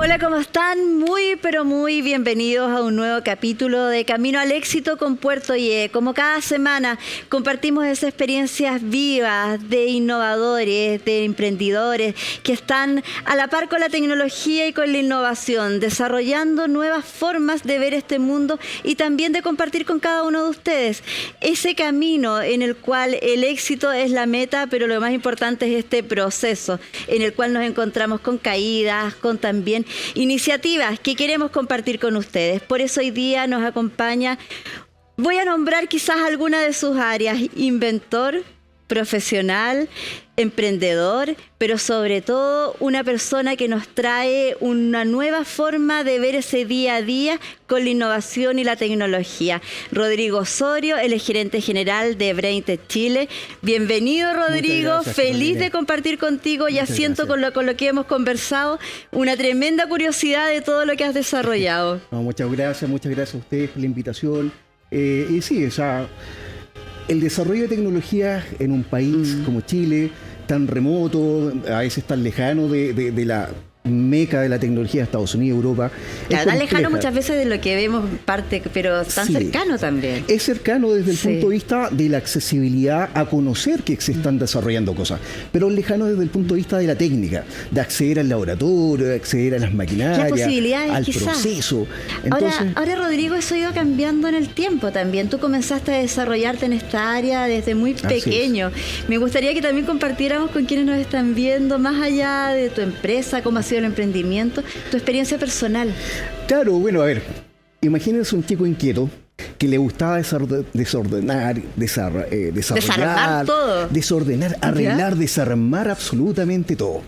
Hola, ¿cómo están? Muy, pero muy bienvenidos a un nuevo capítulo de Camino al Éxito con Puerto IE. Como cada semana compartimos esas experiencias vivas de innovadores, de emprendedores que están a la par con la tecnología y con la innovación, desarrollando nuevas formas de ver este mundo y también de compartir con cada uno de ustedes ese camino en el cual el éxito es la meta, pero lo más importante es este proceso en el cual nos encontramos con caídas, con también iniciativas que queremos compartir con ustedes. Por eso hoy día nos acompaña, voy a nombrar quizás alguna de sus áreas: inventor, profesional, emprendedor, pero sobre todo una persona que nos trae una nueva forma de ver ese día a día con la innovación y la tecnología. Rodrigo Osorio, él es gerente general de BrainTech Chile. Bienvenido, Rodrigo. Gracias, feliz de compartir contigo. Ya siento con lo que hemos conversado una tremenda curiosidad de todo lo que has desarrollado. No, muchas gracias a ustedes por la invitación. Y sí, o sea, el desarrollo de tecnología en un país como Chile, tan remoto, a veces tan lejano de la meca de la tecnología de Estados Unidos, Europa. Claro, tan lejano muchas veces de lo que vemos parte, pero tan cercano también. Es cercano desde el punto de vista de la accesibilidad a conocer que se están desarrollando cosas, pero lejano desde el punto de vista de la técnica, de acceder al laboratorio, de acceder a las maquinarias, al proceso. Entonces, ahora, Rodrigo, eso iba cambiando en el tiempo también. Tú comenzaste a desarrollarte en esta área desde muy pequeño. Me gustaría que también compartiéramos con quienes nos están viendo, más allá de tu empresa, cómo ha sido el emprendimiento, tu experiencia personal. Claro, bueno, a ver, imagínense un chico inquieto que le gustaba desordenar, desarmar todo. Desordenar, arreglar, desarmar absolutamente todo.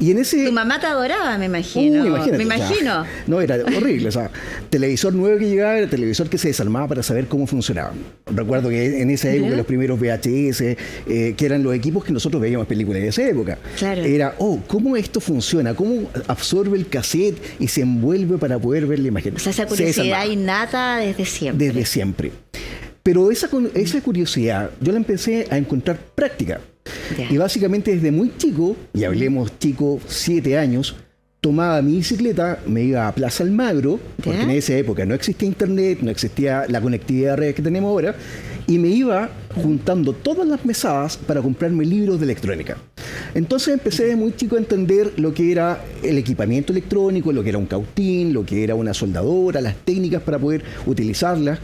Y en ese... Tu mamá te adoraba, me imagino. Me imagino. No, era horrible. O sea, televisor nuevo que llegaba, era televisor que se desarmaba para saber cómo funcionaba. Recuerdo que en esa época los primeros VHS, que eran los equipos que nosotros veíamos películas de esa época. Claro. Era, ¿cómo esto funciona? ¿Cómo absorbe el cassette y se envuelve para poder ver la imagen? O sea, esa curiosidad innata desde siempre. Desde siempre. Pero esa curiosidad yo la empecé a encontrar práctica. Y básicamente desde muy chico, y hablemos chico, 7 años, tomaba mi bicicleta, me iba a Plaza Almagro, porque en esa época no existía internet, no existía la conectividad de redes que tenemos ahora, y me iba juntando todas las mesadas para comprarme libros de electrónica. Entonces empecé de muy chico a entender lo que era el equipamiento electrónico, lo que era un cautín, lo que era una soldadora, las técnicas para poder utilizarlas,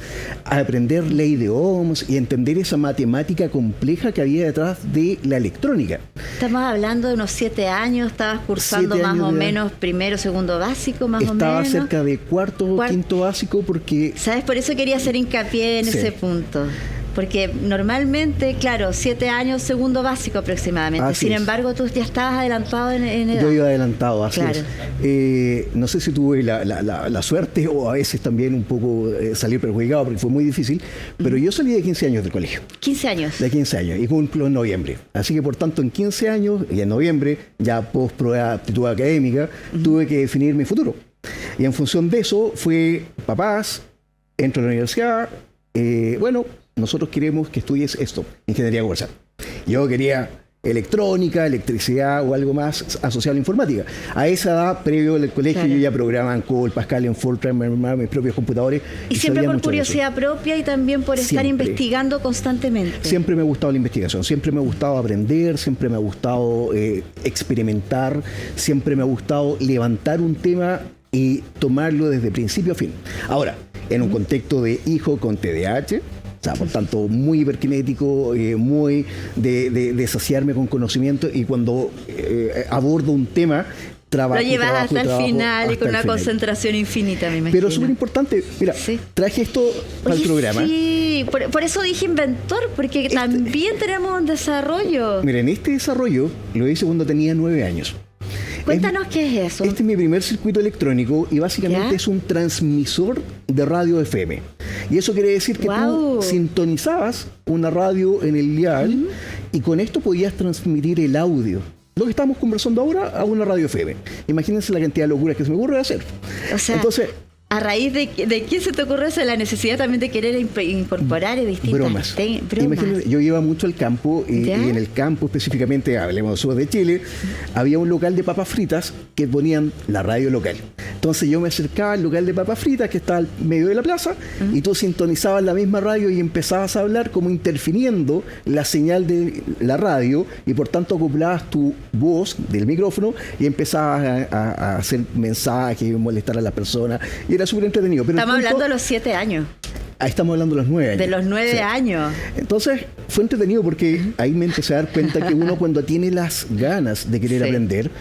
a aprender ley de Ohms y entender esa matemática compleja que había detrás de la electrónica. Estamos hablando de unos 7 años, estabas cursando más o menos primero, segundo básico, más o menos. Estaba cerca de cuarto, quinto básico porque... ¿Sabes? Por eso quería hacer hincapié en ese punto. Porque normalmente, claro, 7 años, segundo básico aproximadamente. Así Sin embargo, tú ya estabas adelantado en edad. Yo iba adelantado, así es. No sé si tuve la suerte o a veces también un poco salir perjudicado porque fue muy difícil, pero yo salí de 15 años del colegio. 15 años. De 15 años y cumplo en noviembre. Así que por tanto en 15 años y en noviembre, ya post prueba de aptitud académica, tuve que definir mi futuro. Y en función de eso fue papás, entro a la universidad, nosotros queremos que estudies esto, ingeniería comercial. Yo quería electrónica, electricidad o algo más asociado a la informática. A esa edad, previo al colegio, yo ya programaba en COBOL, Pascal, en Fortran, mis propios computadores. Y siempre por curiosidad propia y también por estar investigando constantemente. Siempre me ha gustado la investigación, siempre me ha gustado aprender, siempre me ha gustado experimentar, siempre me ha gustado levantar un tema y tomarlo desde principio a fin. Ahora, en un contexto de hijo con TDAH, o sea, por tanto, muy hiperkinético, muy de saciarme con conocimiento, y cuando abordo un tema, lo llevas hasta el final y con una concentración infinita, me imagino. Pero súper importante, mira, traje esto para el programa. Sí, por eso dije inventor, porque también tenemos un desarrollo. Mira, en este desarrollo lo hice cuando tenía 9 años. Cuéntanos qué es eso. Este es mi primer circuito electrónico y básicamente es un transmisor de radio FM. Y eso quiere decir que tú sintonizabas una radio en el dial y con esto podías transmitir el audio. Lo que estamos conversando ahora a una radio FM. Imagínense la cantidad de locuras que se me ocurre hacer. O sea, entonces, ¿A raíz de qué se te ocurrió eso? La necesidad también de querer incorporar distintas bromas. Imagínate, yo iba mucho al campo y en el campo específicamente, hablemos de Chile, había un local de papas fritas que ponían la radio local. Entonces yo me acercaba al local de papas fritas que estaba al medio de la plaza y tú sintonizabas la misma radio y empezabas a hablar como interfiriendo la señal de la radio y por tanto acoplabas tu voz del micrófono y empezabas a hacer mensajes, molestar a las personas. Y era súper entretenido. Pero estamos hablando de los 7 años. Estamos hablando de los 9 años. De los 9 años. Entonces fue entretenido porque ahí me empecé a dar cuenta que uno cuando tiene las ganas de querer aprender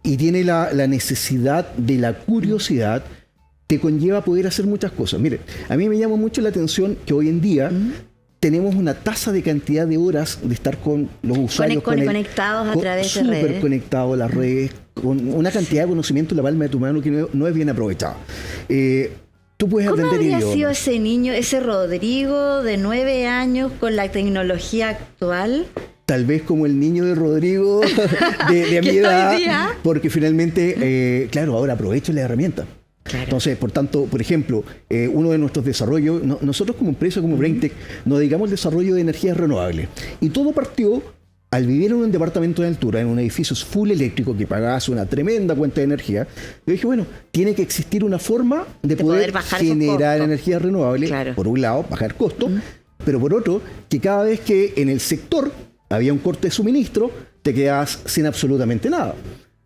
y tiene la necesidad de la curiosidad, te conlleva poder hacer muchas cosas. Mire, a mí me llama mucho la atención que hoy en día tenemos una tasa de cantidad de horas de estar con los usuarios conectados a través de redes. Súper conectados a las redes, con una cantidad de conocimiento en la palma de tu mano que no es bien aprovechada. Tú puedes ¿Cómo aprender habría idiomas. sido ese niño, ese Rodrigo de 9 años con la tecnología actual? Tal vez como el niño de Rodrigo de mi edad, porque finalmente, claro, ahora aprovecho la herramienta. Claro. Entonces, por tanto, por ejemplo, uno de nuestros desarrollos, nosotros como empresa, como BrainTech, nos dedicamos al desarrollo de energías renovables. Y todo partió al vivir en un departamento de altura, en un edificio full eléctrico que pagabas una tremenda cuenta de energía. Yo dije, bueno, tiene que existir una forma de poder generar energías renovables. Claro. Por un lado, bajar costos, pero por otro, que cada vez que en el sector había un corte de suministro, te quedabas sin absolutamente nada.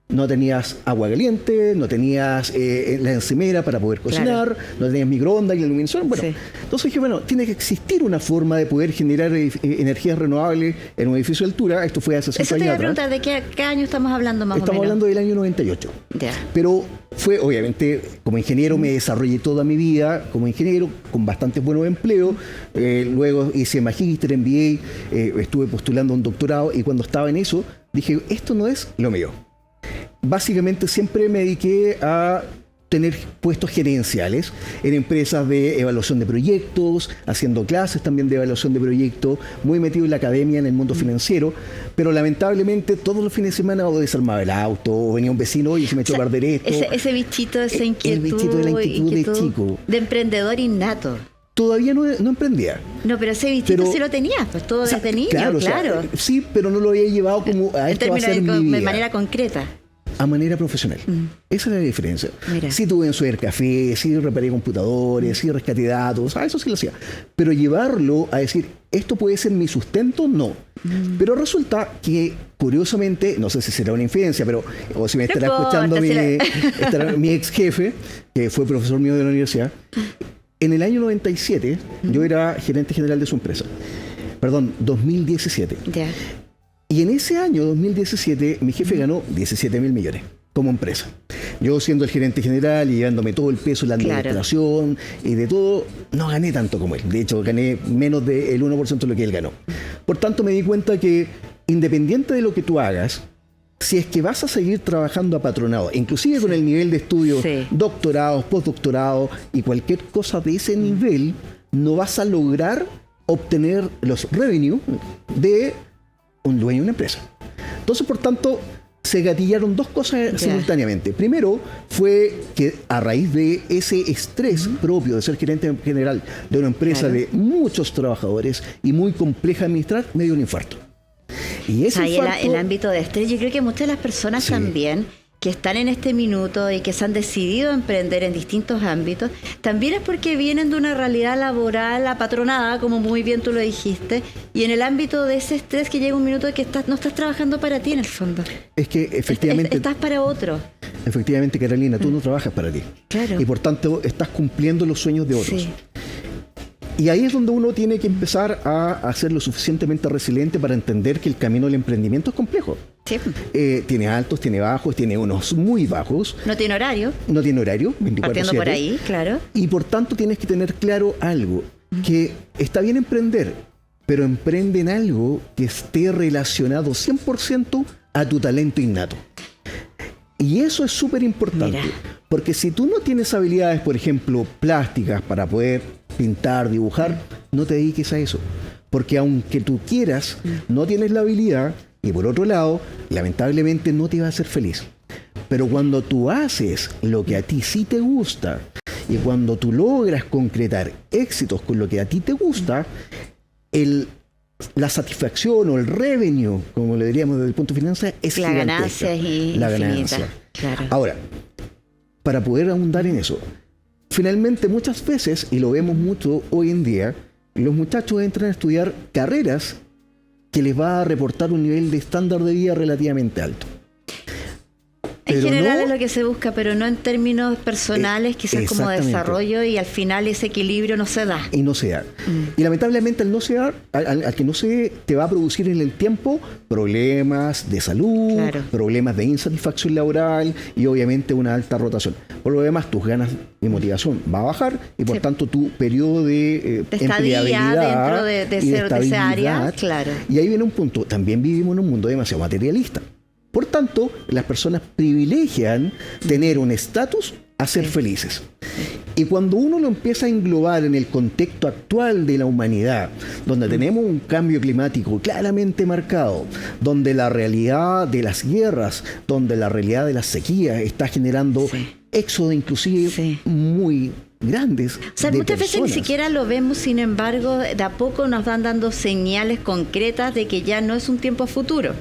No tenías agua caliente, no tenías la encimera para poder cocinar, no tenías microondas y la iluminación. Bueno, entonces dije, bueno, tiene que existir una forma de poder generar energías renovables en un edificio de altura. Esto fue hace 5 años atrás. Eso te iba a preguntar, ¿de qué año estamos hablando más o menos? Estamos hablando del año 98. Pero fue, obviamente, como ingeniero me desarrollé toda mi vida como ingeniero, con bastantes buenos empleos. Luego hice magíster, MBA, estuve postulando un doctorado y cuando estaba en eso, dije, esto no es lo mío. Básicamente siempre me dediqué a tener puestos gerenciales en empresas de evaluación de proyectos, haciendo clases también de evaluación de proyectos, muy metido en la academia, en el mundo financiero, pero lamentablemente todos los fines de semana o desarmaba el auto, o venía un vecino y se me echó a perder esto. Ese bichito, esa inquietud. El bichito de la inquietud de chico. De emprendedor innato. Todavía no emprendía. No, pero ese bichito sí lo tenías, pues todo desde niño, claro. Sí, pero no lo había llevado como a esto va a ser mi vida. De manera concreta. A manera profesional. Esa es la diferencia. Mira. Sí tuve en Suer Café, sí reparé computadores, sí rescaté datos, eso sí lo hacía. Pero llevarlo a decir, ¿esto puede ser mi sustento? No. Pero resulta que, curiosamente, no sé si será una infidencia, pero o si me estará escuchando mi ex jefe, que fue profesor mío de la universidad, en el año 97, yo era gerente general de su empresa. Perdón, 2017. Ya. Y en ese año, 2017, mi jefe ganó 17.000 millones como empresa. Yo siendo el gerente general y llevándome todo el peso de la administración y de todo, no gané tanto como él. De hecho, gané menos del 1% de lo que él ganó. Por tanto, me di cuenta que independiente de lo que tú hagas, si es que vas a seguir trabajando apatronado, inclusive con el nivel de estudio, doctorados, postdoctorados y cualquier cosa de ese nivel, no vas a lograr obtener los revenues de un dueño de una empresa. Entonces, por tanto, se gatillaron dos cosas simultáneamente. Primero, fue que a raíz de ese estrés propio de ser gerente general de una empresa de muchos trabajadores y muy compleja de administrar, me dio un infarto. Y ese infarto, el ámbito de estrés, yo creo que muchas de las personas también que están en este minuto y que se han decidido emprender en distintos ámbitos, también es porque vienen de una realidad laboral apatronada, como muy bien tú lo dijiste, y en el ámbito de ese estrés que llega un minuto de que no estás trabajando para ti en el fondo. Es que efectivamente... Estás para otro. Efectivamente, Carolina, tú no trabajas para ti. Claro. Y por tanto estás cumpliendo los sueños de otros. Sí. Y ahí es donde uno tiene que empezar a ser lo suficientemente resiliente para entender que el camino del emprendimiento es complejo. Sí. Tiene altos, tiene bajos, tiene unos muy bajos. No tiene horario. No tiene horario, 24/7. Partiendo por ahí, claro. Y por tanto tienes que tener claro algo, que está bien emprender, pero emprende en algo que esté relacionado 100% a tu talento innato. Y eso es súper importante, porque si tú no tienes habilidades, por ejemplo, plásticas para poder pintar, dibujar, no te dediques a eso. Porque aunque tú quieras, no tienes la habilidad y por otro lado, lamentablemente no te va a hacer feliz. Pero cuando tú haces lo que a ti sí te gusta Y cuando tú logras concretar éxitos con lo que a ti te gusta, la satisfacción o el revenue, como le diríamos desde el punto de finanzas, es la gigantesca. ganancia es La infinita. ganancia. Claro. Ahora, para poder ahondar en eso, finalmente muchas veces, y lo vemos mucho hoy en día, los muchachos entran a estudiar carreras que les va a reportar un nivel de estándar de vida relativamente alto. En Pero general no- es lo que se busca, pero no en términos personales, quizás como exactamente. desarrollo, y al final ese equilibrio no se da. Y no se da. Y lamentablemente al no se dar, al que no se dé, te va a producir en el tiempo problemas de salud, Claro. problemas de insatisfacción laboral y obviamente una alta rotación. Por lo demás, tus ganas y motivación va a bajar y por Sí. tanto tu periodo de De estadía empleabilidad dentro de y ese- de esa área, estabilidad. claro. Y ahí viene un punto. También vivimos en un mundo demasiado materialista. Por tanto, las personas privilegian tener un estatus a ser felices. Y cuando uno lo empieza a englobar en el contexto actual de la humanidad, donde tenemos un cambio climático claramente marcado, donde la realidad de las guerras, donde la realidad de las sequías está generando Sí. éxodo inclusive Sí. muy grandes. O sea, de muchas veces ni personas. siquiera lo vemos, sin embargo, de a poco nos van dando señales concretas de que ya no es un tiempo futuro,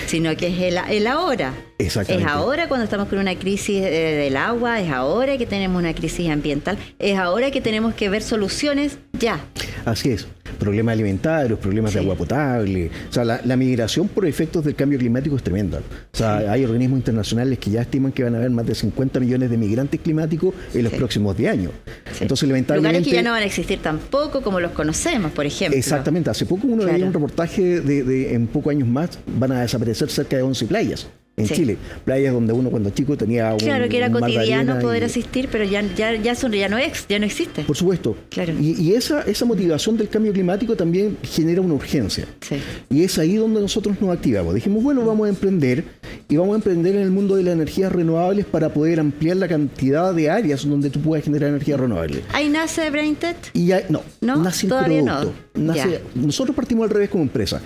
sino que es el ahora. Exactamente. Es ahora cuando estamos con una crisis del agua, es ahora que tenemos una crisis ambiental, es ahora que tenemos que ver soluciones ya. Así es. Problemas alimentarios, problemas Sí. de agua potable. O sea, la migración por efectos del cambio climático es tremenda. O sea, hay organismos internacionales que ya estiman que van a haber más de 50 millones de migrantes climáticos en los Sí. próximos 10 años. Sí. Entonces, lamentablemente... Lugares que ya no van a existir tampoco como los conocemos, por ejemplo. Exactamente. Hace poco uno Claro. veía un reportaje de en pocos años más van a desaparecer cerca de 11 playas en Sí. Chile. Playas donde uno cuando chico tenía Claro que era un mar de cotidiano arena poder y- asistir, pero ya no existe. Por supuesto. Claro. Y esa motivación del cambio climático también genera una urgencia. Sí. Y es ahí donde nosotros nos activamos. Dijimos, bueno, vamos a emprender y vamos a emprender en el mundo de las energías renovables para poder ampliar la cantidad de áreas donde tú puedas generar energía renovable. Ahí nace BrainTech. Y ya, ¿No? nace el Todavía no. producto. Ya. Nosotros partimos al revés como empresa.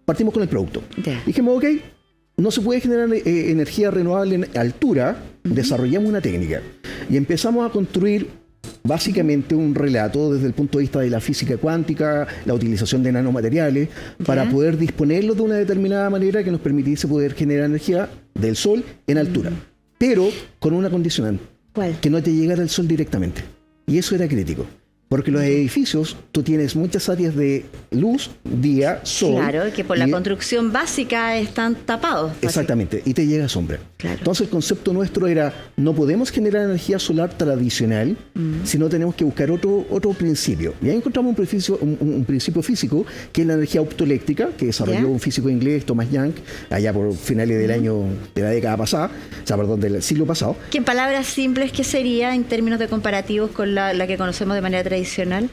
Partimos con el producto. Ya. Dijimos, ok, no se puede generar energía renovable en altura, desarrollamos una técnica y empezamos a construir básicamente un relato desde el punto de vista de la física cuántica, la utilización de nanomateriales, para poder disponerlos de una determinada manera que nos permitiese poder generar energía del sol en altura, pero con una condicionante, ¿Cuál? que no te llegara el sol directamente. Y eso era crítico. Porque los edificios, tú tienes muchas áreas de luz, día, sol. Claro, que por la y- construcción básica están tapados. Exactamente, y te llega sombra. Claro. Entonces el concepto nuestro era, no podemos generar energía solar tradicional, sino tenemos que buscar otro principio. Y ahí encontramos un principio físico, que es la energía optoeléctrica, que desarrolló ¿Ya? un físico inglés, Thomas Young, allá por finales del año, de la década pasada, o sea, perdón, del siglo pasado. Que en palabras simples, ¿qué sería en términos de comparativos con la que conocemos de manera tradicional?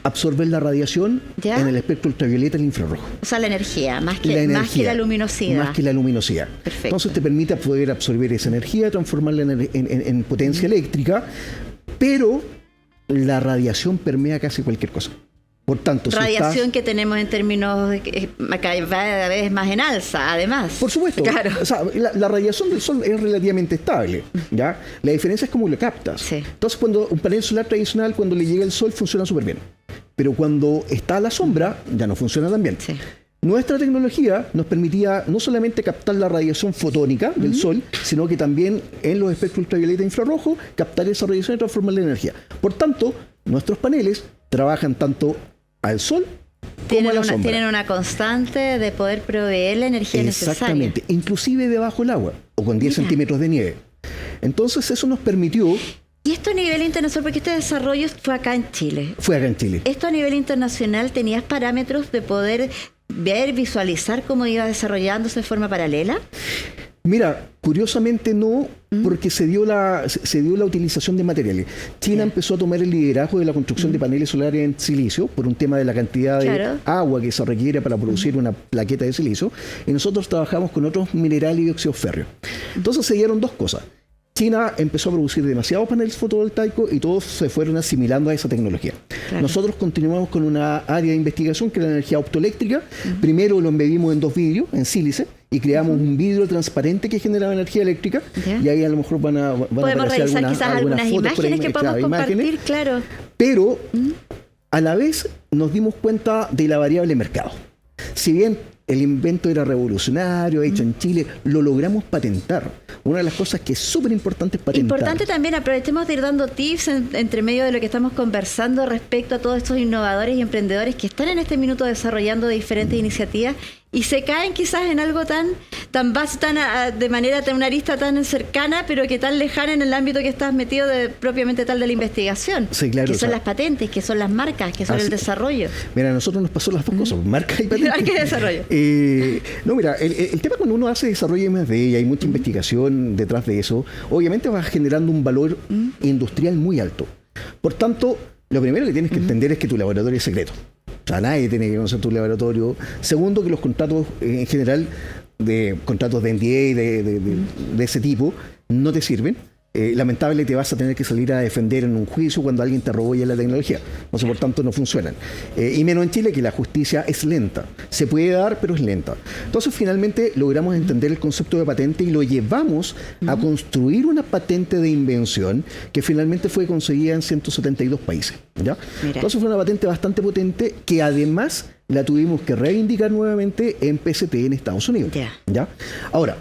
Absorber la radiación ¿Ya? en el espectro ultravioleta y el infrarrojo. O sea, la energía, más que La la energía, luminosidad. Más que la luminosidad. Perfecto. Entonces te permite poder absorber esa energía, transformarla en potencia eléctrica, pero la radiación permea casi cualquier cosa. Por tanto, si Radiación estás- que tenemos en términos de que cada vez más en alza, además. Por supuesto. Claro. O sea, la radiación del sol es relativamente estable, ¿ya? La diferencia es cómo lo captas. Sí. Entonces, cuando un panel solar tradicional, cuando le llega el sol, funciona súper bien. Pero cuando está a la sombra, ya no funciona tan bien. Sí. Nuestra tecnología nos permitía no solamente captar la radiación fotónica del sol, sino que también en los espectros ultravioleta e infrarrojo, captar esa radiación y transformarla en energía. Por tanto, nuestros paneles trabajan tanto al sol como a la sombra. Tienen una constante de poder proveer la energía Exactamente, inclusive debajo del agua o con 10 Mira. centímetros de nieve. Entonces eso nos permitió, necesaria. Y esto a nivel internacional, porque este desarrollo fue acá en Chile. fue acá en Chile. Esto a nivel internacional, ¿tenías parámetros de poder ver, visualizar cómo iba desarrollándose de forma paralela? Mira, curiosamente no, porque se dio la utilización de materiales. China Ya. empezó a tomar el liderazgo de la construcción de paneles solares en silicio por un tema de la cantidad de Claro. agua que se requiere para producir una plaqueta de silicio, y nosotros trabajamos con otros minerales y óxidos férreos. Entonces se dieron dos cosas. China empezó a producir demasiados paneles fotovoltaicos y todos se fueron asimilando a esa tecnología. Claro. Nosotros continuamos con una área de investigación que es la energía optoeléctrica. Primero lo embebimos en 2 vidrios, en sílice, y creamos un vidrio transparente que generaba energía eléctrica. Y ahí a lo mejor van a podemos revisar quizás algunas imágenes que podemos compartir, claro. Pero a la vez nos dimos cuenta de la variable mercado. Si bien el invento era revolucionario, hecho en Chile, lo logramos patentar. Una de las cosas que es súper importante es patentar. Importante también, aprovechemos de ir dando tips entre medio de lo que estamos conversando respecto a todos estos innovadores y emprendedores que están en este minuto desarrollando diferentes iniciativas y se caen quizás en algo tan de manera, una arista tan cercana, pero que tan lejana en el ámbito que estás metido propiamente tal de la investigación. Sí, claro, que son las patentes, que son las marcas, que son el desarrollo. Mira, a nosotros nos pasó las dos cosas, marca y patente. Marca y desarrollo. No, mira, el tema cuando uno hace desarrollo M&D y hay mucha investigación detrás de eso, obviamente va generando un valor industrial muy alto. Por tanto, lo primero que tienes que entender es que tu laboratorio es secreto. O sea, nadie tiene que conocer tu laboratorio. Segundo, que los contratos en general, contratos de NDA de ese tipo, no te sirven. Lamentable, te vas a tener que salir a defender en un juicio cuando alguien te robó ya la tecnología. No sé, por tanto, no funcionan. Y menos en Chile, que la justicia es lenta. Se puede dar, pero es lenta. Entonces, finalmente, logramos entender el concepto de patente y lo llevamos a construir una patente de invención que finalmente fue conseguida en 172 países. ¿Ya? Entonces, fue una patente bastante potente que además la tuvimos que reivindicar nuevamente en PST en Estados Unidos. ¿Ya? Ahora,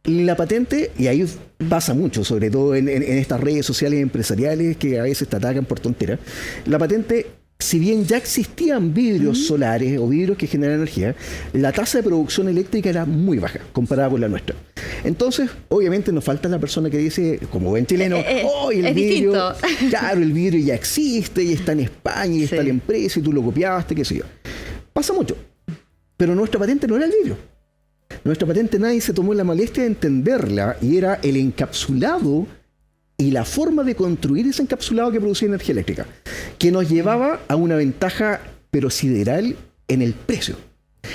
la patente, y ahí pasa mucho, sobre todo en estas redes sociales empresariales que a veces te atacan por tonteras, la patente, si bien ya existían vidrios solares o vidrios que generan energía, la tasa de producción eléctrica era muy baja comparada con la nuestra. Entonces, obviamente nos falta la persona que dice, como buen chileno, el vidrio, claro, el vidrio ya existe y está en España y está la empresa y tú lo copiaste, qué sé yo. Pasa mucho, pero nuestra patente no era el vidrio. Nuestra patente nadie se tomó la molestia de entenderla y era el encapsulado y la forma de construir ese encapsulado que producía energía eléctrica, que nos llevaba a una ventaja pero sideral en el precio.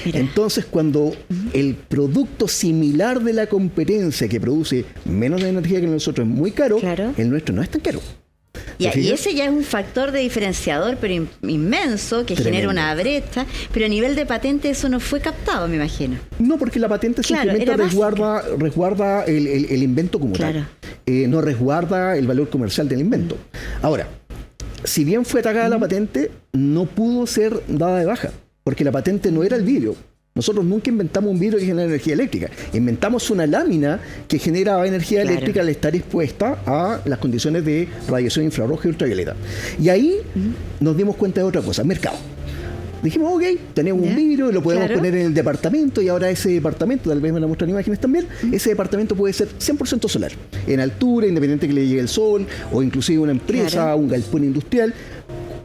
Mira. Entonces, cuando el producto similar de la competencia que produce menos de energía que nosotros es muy caro, el nuestro no es tan caro. Y ese ya es un factor de diferenciador, pero inmenso, que genera una brecha, pero a nivel de patente eso no fue captado, me imagino. No, porque la patente simplemente resguarda el invento como tal. No resguarda el valor comercial del invento. Ahora, si bien fue atacada la patente, no pudo ser dada de baja, porque la patente no era el vidrio. Nosotros nunca inventamos un vidrio que genera energía eléctrica. Inventamos una lámina que genera energía eléctrica al estar expuesta a las condiciones de radiación infrarroja y ultravioleta. Y ahí nos dimos cuenta de otra cosa, mercado. Dijimos, ok, tenemos un vidrio, lo podemos poner en el departamento y ahora ese departamento, tal vez me la muestran imágenes también, ese departamento puede ser 100% solar, en altura, independiente que le llegue el sol, o inclusive una empresa, un galpón industrial,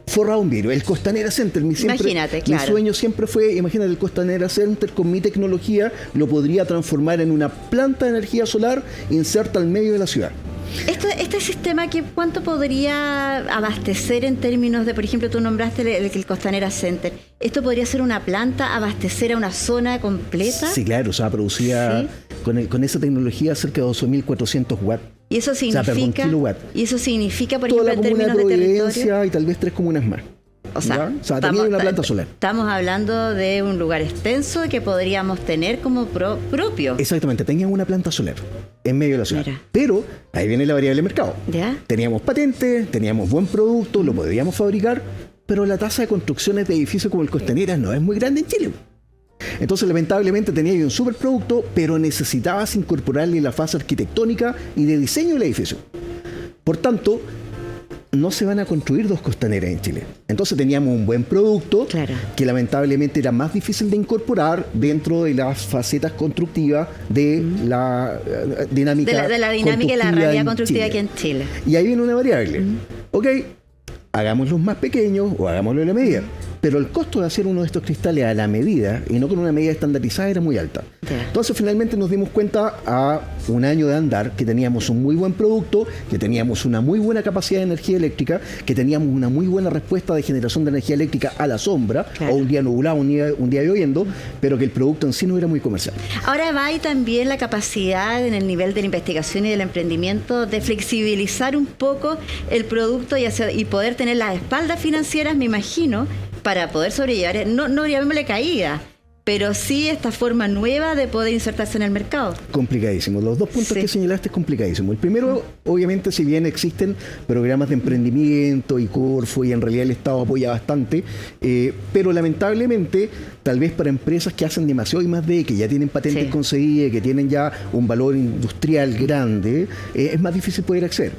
forrado un vidrio. El Costanera Center, mi sueño siempre fue, imagínate, el Costanera Center con mi tecnología lo podría transformar en una planta de energía solar inserta al medio de la ciudad. Este sistema, ¿cuánto podría abastecer en términos de, por ejemplo, tú nombraste el Costanera Center? ¿Esto podría ser una planta, abastecer a una zona completa? Sí, claro, o sea, producía con esa tecnología cerca de 12.400 watts. ¿Y eso significa, por ejemplo, en términos de territorio? Y tal vez 3 comunas más. O sea tenía una planta solar. Estamos hablando de un lugar extenso que podríamos tener como propio. Exactamente, teníamos una planta solar en medio de la ciudad. Pero ahí viene la variable de mercado. Teníamos patentes, teníamos buen producto, lo podríamos fabricar, pero la tasa de construcciones de edificios como el Costanera no es muy grande en Chile. Entonces, lamentablemente, tenías un superproducto, pero necesitabas incorporarle la fase arquitectónica y de diseño del edificio. Por tanto, no se van a construir 2 costaneras en Chile. Entonces teníamos un buen producto que lamentablemente era más difícil de incorporar dentro de las facetas constructivas de la dinámica de la dinámica y la realidad constructiva aquí en Chile. Y ahí viene una variable. Ok, hagámoslos más pequeños o hagámoslo en la medida. pero el costo de hacer uno de estos cristales a la medida y no con una medida estandarizada era muy alta. Entonces finalmente nos dimos cuenta a un año de andar que teníamos un muy buen producto, que teníamos una muy buena capacidad de energía eléctrica, que teníamos una muy buena respuesta de generación de energía eléctrica a la sombra, o un día nublado, un día lloviendo, pero que el producto en sí no era muy comercial. Ahora va y también la capacidad en el nivel de la investigación y del emprendimiento de flexibilizar un poco el producto y poder tener las espaldas financieras, me imagino, para poder sobrellevar, no llamémosle caída, pero sí esta forma nueva de poder insertarse en el mercado. Complicadísimo. Los dos puntos que señalaste es complicadísimo. El primero, obviamente, si bien existen programas de emprendimiento y Corfo, y en realidad el Estado apoya bastante, pero lamentablemente, tal vez para empresas que hacen demasiado I+D, que ya tienen patentes concedidas, que tienen ya un valor industrial grande, es más difícil poder acceder.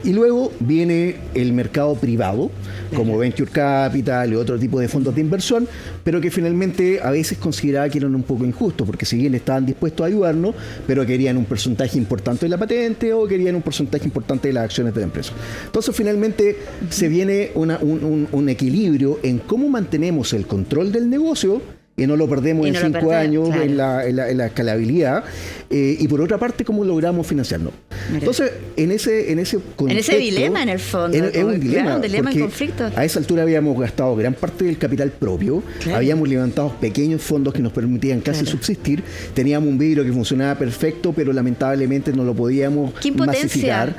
Y luego viene el mercado privado, como Venture Capital y otro tipo de fondos de inversión, pero que finalmente a veces consideraba que eran un poco injustos, porque si bien estaban dispuestos a ayudarnos, pero querían un porcentaje importante de la patente o querían un porcentaje importante de las acciones de la empresa. Entonces finalmente se viene un equilibrio en cómo mantenemos el control del negocio y no lo perdemos en 5 años, claro, en la escalabilidad, y por otra parte cómo logramos financiarnos. Entonces en ese contexto, en ese dilema, en el fondo, es un dilema, claro, un dilema en conflicto. A esa altura habíamos gastado gran parte del capital propio, habíamos levantado pequeños fondos que nos permitían casi subsistir, teníamos un vidrio que funcionaba perfecto, pero lamentablemente no lo podíamos masificar.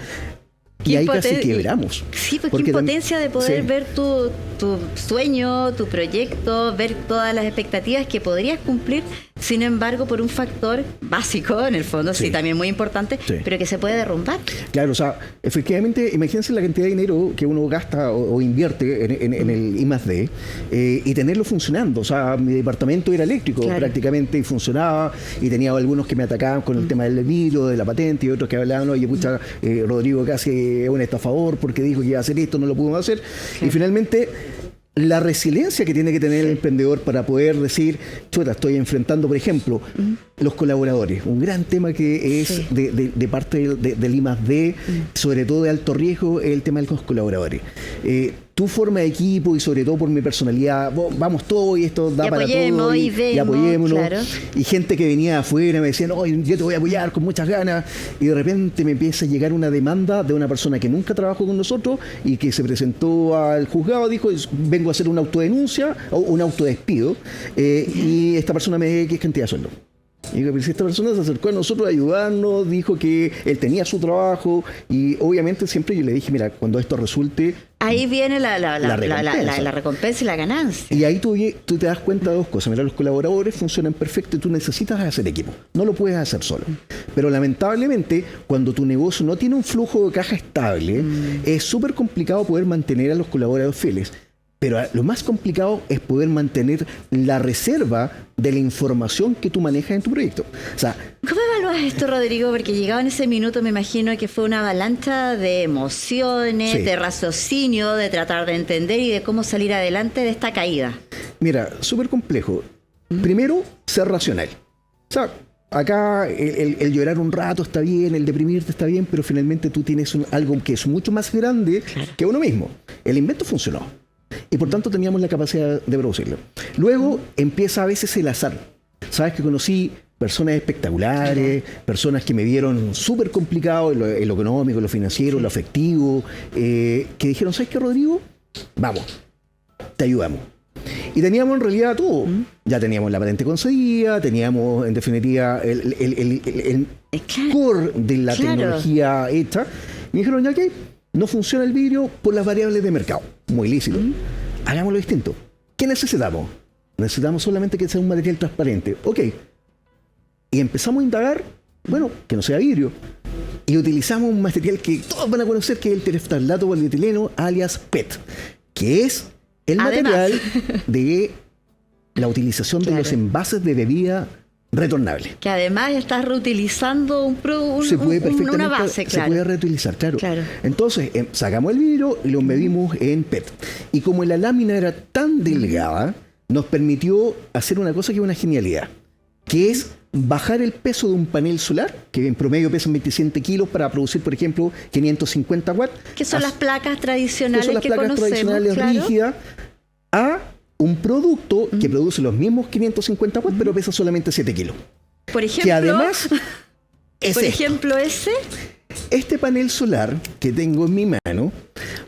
Y ahí casi quebramos. Sí, porque impotencia de poder ver tu sueño, tu proyecto, ver todas las expectativas que podrías cumplir, sin embargo, por un factor básico, en el fondo, sí también muy importante, pero que se puede derrumbar. Claro, o sea, efectivamente, imagínense la cantidad de dinero que uno gasta o invierte en el I+D, y tenerlo funcionando. O sea, mi departamento era eléctrico prácticamente y funcionaba, y tenía algunos que me atacaban con el tema del vidrio, de la patente, y otros que hablaban, oye, pucha, Rodrigo casi es un estafador porque dijo que iba a hacer esto, no lo pudimos hacer. Y finalmente, la resiliencia que tiene que tener el emprendedor para poder decir, chuta, estoy enfrentando, por ejemplo, los colaboradores. Un gran tema que es de parte del I+D, sobre todo de alto riesgo, es el tema de los colaboradores. Tu forma de equipo y sobre todo por mi personalidad, vamos todos y esto da para todo y apoyémonos. Claro. Y gente que venía de afuera me decía, no, yo te voy a apoyar con muchas ganas, y de repente me empieza a llegar una demanda de una persona que nunca trabajó con nosotros y que se presentó al juzgado, dijo, vengo a hacer una autodenuncia o un autodespido, y esta persona me dice que es cantidad de sueldo. Y digo, pero si esta persona se acercó a nosotros a ayudarnos, dijo que él tenía su trabajo, y obviamente siempre yo le dije, mira, cuando esto resulte, ahí viene la recompensa y la ganancia. Y ahí tú te das cuenta de dos cosas. Mira, los colaboradores funcionan perfecto y tú necesitas hacer equipo. No lo puedes hacer solo. Pero lamentablemente, cuando tu negocio no tiene un flujo de caja estable, es súper complicado poder mantener a los colaboradores fieles. Pero lo más complicado es poder mantener la reserva de la información que tú manejas en tu proyecto. O sea, ¿cómo evalúas esto, Rodrigo? Porque llegado en ese minuto me imagino que fue una avalancha de emociones, de raciocinio, de tratar de entender y de cómo salir adelante de esta caída. Mira, súper complejo. Primero, ser racional. O sea, acá el llorar un rato está bien, el deprimirte está bien, pero finalmente tú tienes algo que es mucho más grande que uno mismo. El invento funcionó. Y por tanto teníamos la capacidad de producirlo. Luego empieza a veces el azar. Sabes que conocí personas espectaculares, personas que me vieron súper complicado en lo económico, en lo financiero, en lo afectivo, que dijeron, ¿sabes qué, Rodrigo? Vamos, te ayudamos. Y teníamos en realidad todo. Ya teníamos la patente concedida, teníamos en definitiva el core de la tecnología hecha. Y me dijeron, ya que no funciona el vidrio por las variables de mercado. Muy lícito. Hagámoslo distinto. ¿Qué necesitamos? Necesitamos solamente que sea un material transparente. Ok. Y empezamos a indagar, bueno, que no sea vidrio. Y utilizamos un material que todos van a conocer, que es el tereftalato polietileno, alias PET, que es el material de la utilización de los envases de bebida retornable. Que además estás reutilizando una base, se puede reutilizar, claro. Entonces, sacamos el vidrio y lo medimos en PET. Y como la lámina era tan delgada, nos permitió hacer una cosa que es una genialidad, que es bajar el peso de un panel solar, que en promedio pesan 27 kilos para producir, por ejemplo, 550 watts. Que son las placas tradicionales que conocemos, rígidas, a un producto que produce los mismos 550 watts, pero pesa solamente 7 kilos. Por ejemplo, Que además es por esto. ejemplo ese. Este panel solar que tengo en mi mano,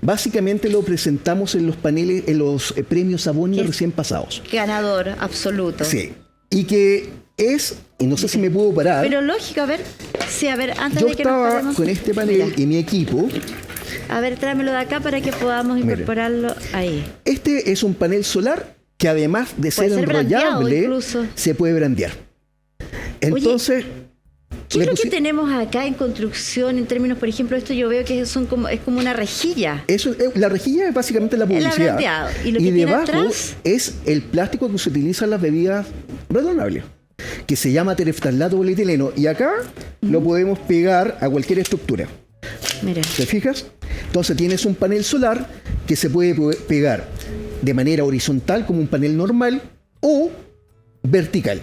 básicamente lo presentamos en los paneles, en los premios Abonia recién pasados. Ganador absoluto. Sí. Y que es, y no sé si me puedo parar. Pero lógico, a ver. Sí, a ver, antes Yo de que nos estaba paremos. con este panel Mira, y mi equipo. a ver, tráemelo de acá para que podamos Mira. incorporarlo ahí. Este es un panel solar que además de Puede ser ser brandeado enrollable, incluso. se puede brandear. Entonces, ¿Qué le es lo que pusi- tenemos acá en construcción en términos, por ejemplo, esto yo veo que es como una rejilla? eso, la rejilla es básicamente la Es la publicidad. brandeado. ¿Y lo que tiene debajo atrás? es el plástico que se utiliza en las bebidas retornables, que se llama tereftalato polietileno. Y acá lo podemos pegar a cualquier estructura. Mira. ¿Te fijas? Entonces tienes un panel solar que se puede pegar de manera horizontal como un panel normal o vertical.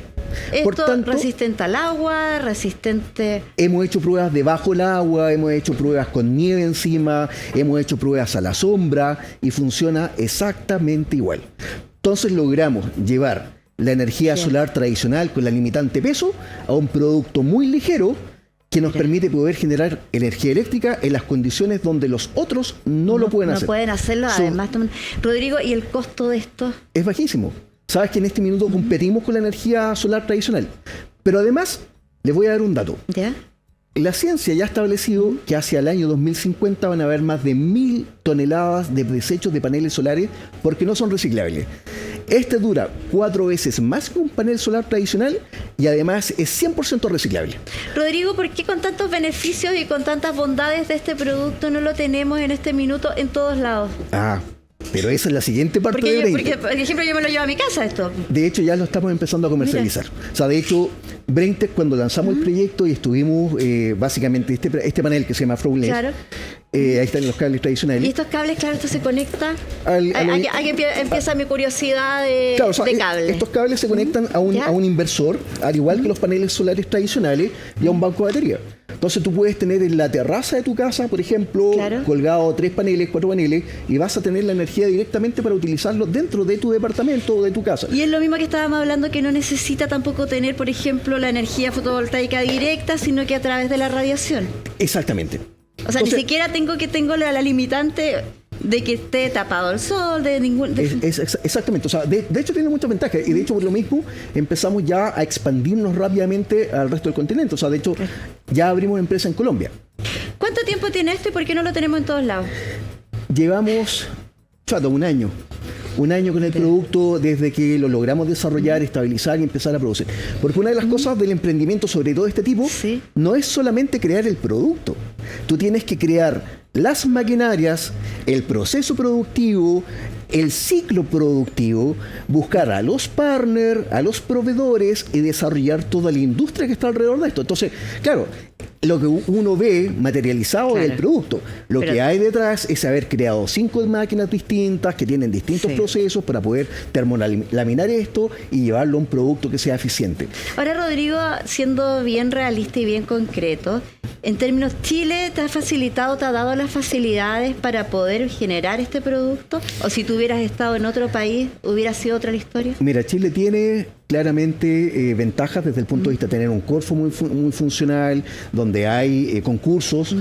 Por Esto tanto, resistente al agua, resistente. hemos hecho pruebas debajo del agua, hemos hecho pruebas con nieve encima, hemos hecho pruebas a la sombra y funciona exactamente igual. Entonces logramos llevar la energía Bien. solar tradicional con la limitante peso a un producto muy ligero que nos permite poder generar energía eléctrica en las condiciones donde los otros no lo pueden hacer. No pueden hacerlo, Son- además. Rodrigo, ¿y el costo de esto? Es bajísimo. Sabes que en este minuto competimos con la energía solar tradicional. Pero además, les voy a dar un dato. ¿Ya? La ciencia ya ha establecido que hacia el año 2050 van a haber más de 1.000 toneladas de desechos de paneles solares porque no son reciclables. Este dura 4 veces más que un panel solar tradicional y además es 100% reciclable. Rodrigo, ¿por qué con tantos beneficios y con tantas bondades de este producto no lo tenemos en este minuto en todos lados? Ah, pero esa es la siguiente parte de Porque, Braintek. por ejemplo, yo me lo llevo a mi casa esto. De hecho, ya lo estamos empezando a comercializar. O sea, de hecho, Braintek, cuando lanzamos el proyecto y estuvimos básicamente este panel que se llama Frowless, Claro. ahí están los cables Y tradicionales. estos cables, claro, esto se conecta. Al- al- Aquí empieza mi curiosidad de, Claro, o sea, de cable. estos cables se conectan a ¿Ya? un inversor, al igual que los paneles solares tradicionales, y a un banco de batería. Entonces tú puedes tener en la terraza de tu casa, por ejemplo, Claro. colgado 3 paneles, 4 paneles, y vas a tener la energía directamente para utilizarlo dentro de tu departamento o de tu casa. Y es lo mismo que estábamos hablando, que no necesita tampoco tener, por ejemplo, la energía fotovoltaica directa, sino que a través de la radiación. Exactamente. O sea, Entonces, ni siquiera tengo la limitante de que esté tapado el sol, de ningún... exactamente, o sea, de hecho tiene muchas ventajas y de hecho por lo mismo empezamos ya a expandirnos rápidamente al resto del continente, o sea, de hecho ya abrimos empresa en Colombia. ¿Cuánto tiempo tiene esto y por qué no lo tenemos en todos lados? Llevamos, chato, un año con el producto desde que lo logramos desarrollar, estabilizar y empezar a producir. Porque una de las cosas del emprendimiento, sobre todo de este tipo, Sí. no es solamente crear el producto. Tú tienes que crear las maquinarias, el proceso productivo, el ciclo productivo, buscar a los partners, a los proveedores y desarrollar toda la industria que está alrededor de esto. Entonces, claro, lo que uno ve materializado es el Claro. producto. Lo Pero- que hay detrás es haber creado 5 máquinas distintas que tienen distintos Sí. procesos para poder termolaminar esto y llevarlo a un producto que sea eficiente. Ahora, Rodrigo, siendo bien realista y bien concreto, en términos, ¿Chile te ha facilitado, te ha dado las facilidades para poder generar este producto? ¿O si tú hubieras estado en otro país, hubiera sido otra la historia? Mira, Chile tiene claramente ventajas desde el punto de vista de tener un Corfo muy funcional, donde hay concursos.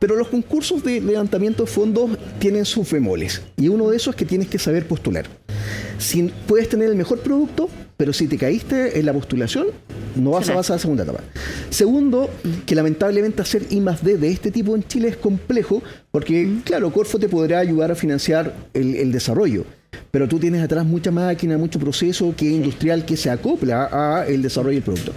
Pero los concursos de levantamiento de fondos tienen sus bemoles. Y uno de esos es que tienes que saber postular. Puedes tener el mejor producto, pero si te caíste en la postulación, no vas a pasar a la segunda etapa. Segundo, que lamentablemente hacer I+D de este tipo en Chile es complejo, porque, claro, Corfo te podrá ayudar a financiar el desarrollo. Pero tú tienes atrás mucha máquina, mucho proceso que industrial que se acopla a el desarrollo del producto.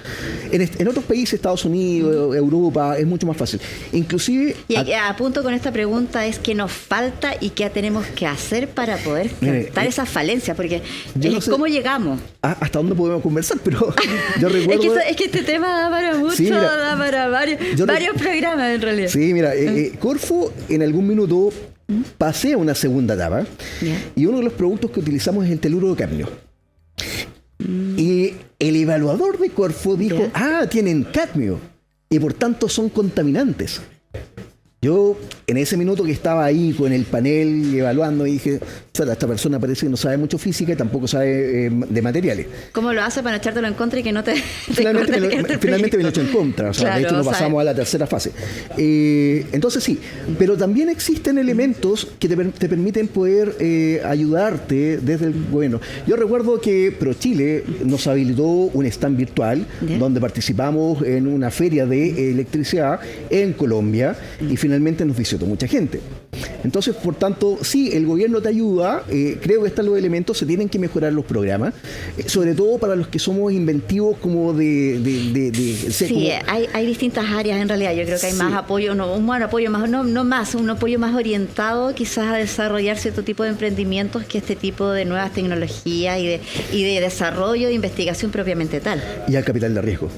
En otros países, Estados Unidos, Europa, es mucho más fácil. Inclusive... Y a punto con esta pregunta es qué nos falta y qué tenemos que hacer para poder Mire, cortar esas falencias, porque yo no sé- ¿cómo llegamos? ¿Hasta dónde podemos conversar? Pero yo recuerdo... Es que este tema da para mucho, Sí, mira, da para varios programas en realidad. Sí, mira, Corfo en algún minuto pasé a una segunda etapa y uno de los productos que utilizamos es el teluro de cadmio. Y el evaluador de Corfo dijo, tienen cadmio y por tanto son contaminantes. Yo En ese minuto que estaba ahí con el panel evaluando, y dije, esta persona parece que no sabe mucho física y tampoco sabe de materiales. ¿Cómo lo hace para echártelo en contra y que no te... Finalmente me lo echó en contra, o sea, claro, de hecho no pasamos a la tercera fase. Entonces sí, pero también existen elementos que te permiten poder ayudarte desde el gobierno. Yo recuerdo que ProChile nos habilitó un stand virtual donde participamos en una feria de electricidad en Colombia y finalmente nos visitó mucha gente. Entonces, por tanto, sí, el gobierno te ayuda, creo que están los elementos, se tienen que mejorar los programas, sobre todo para los que somos inventivos como sí, hay distintas áreas en realidad, yo creo que hay más apoyo, un buen apoyo, un apoyo más orientado quizás a desarrollar cierto tipo de emprendimientos que este tipo de nuevas tecnologías y de desarrollo de investigación propiamente tal. Y al capital de riesgo.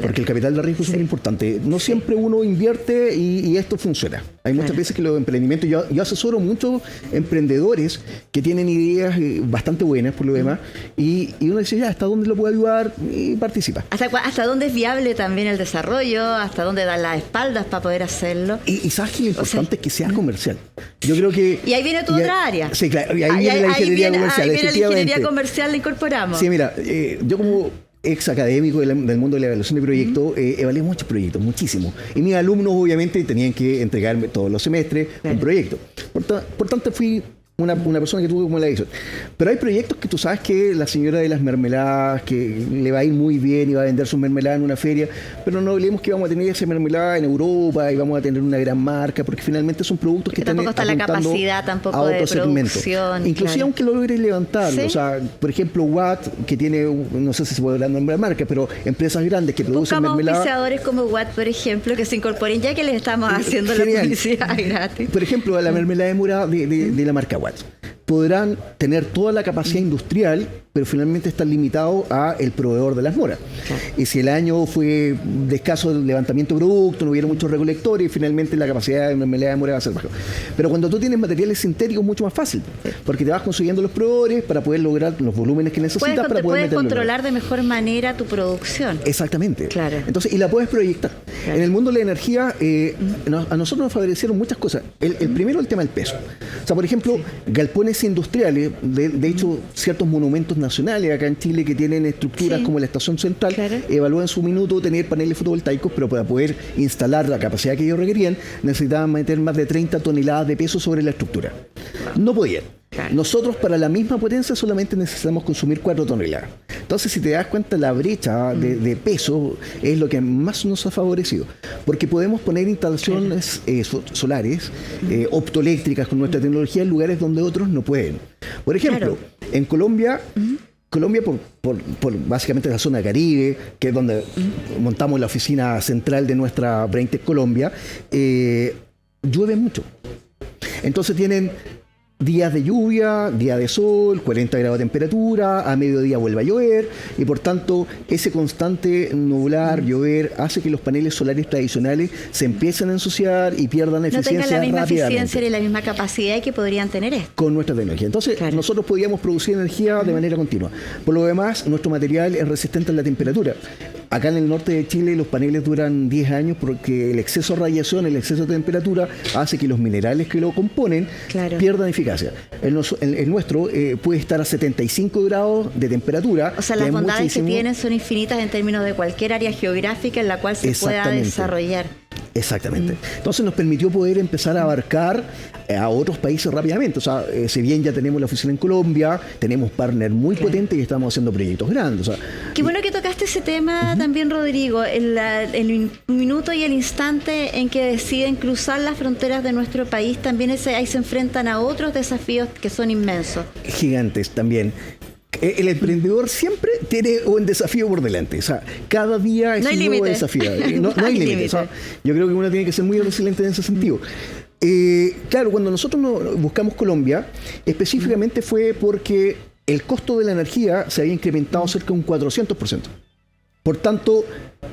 Porque el capital de riesgo es súper importante. No siempre uno invierte y esto funciona. Hay muchas veces que los emprendimientos, yo asesoro muchos emprendedores que tienen ideas bastante buenas por lo demás y uno dice, ya, ¿hasta dónde lo puedo ayudar? Y participa. ¿Hasta dónde es viable también el desarrollo? ¿Hasta dónde dan las espaldas para poder hacerlo? Y sabes que lo importante es que sea comercial. Yo creo que... Y ahí viene tu otra área. Sí, claro. Y ahí viene la ingeniería comercial. Ahí viene la ingeniería comercial, la incorporamos. Sí, mira, yo como ex académico del mundo de la evaluación de proyectos, evalué muchos proyectos, muchísimos. Y mis alumnos obviamente tenían que entregarme todos los semestres un proyecto. Por tanto, fui una persona que tuvo como la hizo. Pero hay proyectos que tú sabes que la señora de las mermeladas, que le va a ir muy bien y va a vender sus mermeladas en una feria, pero no olvidemos que vamos a tener esa mermelada en Europa y vamos a tener una gran marca, porque finalmente son productos que están tampoco está la capacidad tampoco a otro de producción. Segmento. Inclusive aunque lo logres levantarlo. ¿Sí? O sea, por ejemplo, Watt, que tiene, no sé si se puede hablar de nombre de marca, pero empresas grandes que producen mermeladas. Buscamos auspiciadores como Watt, por ejemplo, que se incorporen, ya que les estamos haciendo la publicidad gratis. Por ejemplo, a la mermelada de mora de la marca Watt. Podrán tener toda la capacidad industrial, pero finalmente están limitados a el proveedor de las moras. Claro. Y si el año fue de escaso levantamiento de producto, no hubiera muchos recolectores, finalmente la capacidad de una mermelada de mora va a ser baja. Pero cuando tú tienes materiales sintéticos es mucho más fácil, porque te vas consiguiendo los proveedores para poder lograr los volúmenes que necesitas para poder puedes controlar de mejor manera tu producción. Exactamente. Claro. Entonces, y la puedes proyectar. Claro. En el mundo de la energía, a nosotros nos favorecieron muchas cosas. El primero, el tema del peso. O sea, por ejemplo, galpones industriales, de hecho, ciertos monumentos nacionales acá en Chile que tienen estructuras como la Estación Central, evalúan en su minuto tener paneles fotovoltaicos, pero para poder instalar la capacidad que ellos requerían, necesitaban meter más de 30 toneladas de peso sobre la estructura. No podían. Claro. Nosotros para la misma potencia solamente necesitamos consumir 4 toneladas. Entonces, si te das cuenta, la brecha de peso es lo que más nos ha favorecido. Porque podemos poner instalaciones solares, optoeléctricas con nuestra tecnología en lugares donde otros no pueden. Por ejemplo, en Colombia... Colombia, por básicamente la zona Caribe, que es donde montamos la oficina central de nuestra BrainTech Colombia, llueve mucho. Entonces tienen días de lluvia, día de sol, 40 grados de temperatura, a mediodía vuelve a llover y por tanto ese constante nublar, llover, hace que los paneles solares tradicionales se empiecen a ensuciar y pierdan eficiencia rápidamente. No tengan la misma eficiencia ni la misma capacidad que podrían tener esto. Con nuestra tecnología. Entonces nosotros podíamos producir energía de manera continua. Por lo demás, nuestro material es resistente a la temperatura. Acá en el norte de Chile los paneles duran 10 años porque el exceso de radiación, el exceso de temperatura hace que los minerales que lo componen pierdan eficacia. El nuestro puede estar a 75 grados de temperatura. O sea, las bondades que tienen son infinitas en términos de cualquier área geográfica en la cual se pueda desarrollar. Exactamente. Entonces nos permitió poder empezar a abarcar a otros países rápidamente. O sea, si bien ya tenemos la oficina en Colombia, tenemos partner muy potentes y estamos haciendo proyectos grandes. O sea, qué bueno que tocaste ese tema también, Rodrigo. El minuto y el instante en que deciden cruzar las fronteras de nuestro país, también ahí se enfrentan a otros desafíos que son inmensos. Gigantes también. El emprendedor siempre tiene un desafío por delante. O sea, cada día es un nuevo desafío. No hay límite. O sea, yo creo que uno tiene que ser muy resiliente en ese sentido. Claro, cuando nosotros buscamos Colombia, específicamente fue porque el costo de la energía se había incrementado cerca de un 400%. Por tanto,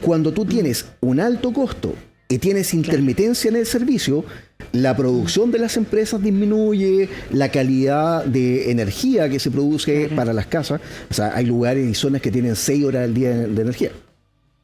cuando tú tienes un alto costo y tienes intermitencia en el servicio, la producción de las empresas disminuye, la calidad de energía que se produce para las casas. O sea, hay lugares y zonas que tienen 6 horas al día de energía.